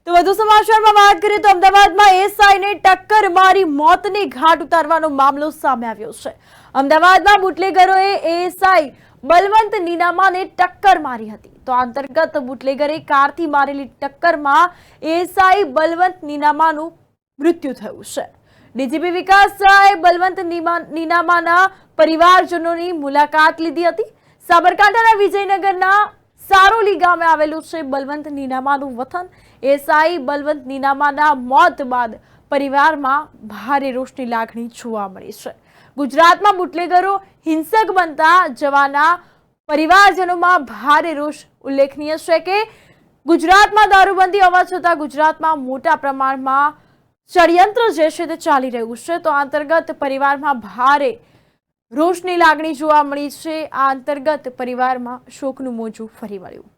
તો વધુ સમાચારમાં વાત કરીએ તો અમદાવાદમાં એએસઆઈને ટક્કર મારી મોતને ઘાટ ઉતારવાનો મામલો સામે આવ્યો છે। અમદાવાદમાં બુટલેગરોએ એએસઆઈ બલવંત નીનામાને ટક્કર મારી હતી। તો અંતર્ગત બુટલેગરે કારથી મારેલી ટક્કરમાં એએસઆઈ બલવંત નીનામાનું મૃત્યુ થયું છે। ડીજીપી વિકાસ સહાયે બલવંત નીનામાના પરિવારજનોની મુલાકાત લીધી હતી। સાબરકાંઠાના વિજયનગરના સારોલી ગામે આવેલું છે બલવંત નીનામાનું વતન। એએસઆઈ બલવંત નીનામાના મોત બાદ પરિવારમાં ભારે રોષની લાગણી જોવા મળી છે। ગુજરાતમાં બુટલેગરો હિંસક બનતા જવાના પરિવારજનોમાં ભારે રોષ। ઉલ્લેખનીય છે કે ગુજરાતમાં દારૂબંધી હોવા છતાં ગુજરાતમાં મોટા પ્રમાણમાં ષડયંત્ર જે છે તે ચાલી રહ્યું છે। તો અંતર્ગત પરિવારમાં ભારે રોષની લાગણી જોવા મળી છે। આ અંતર્ગત પરિવારમાં શોકનું મોજું ફરી વળ્યું।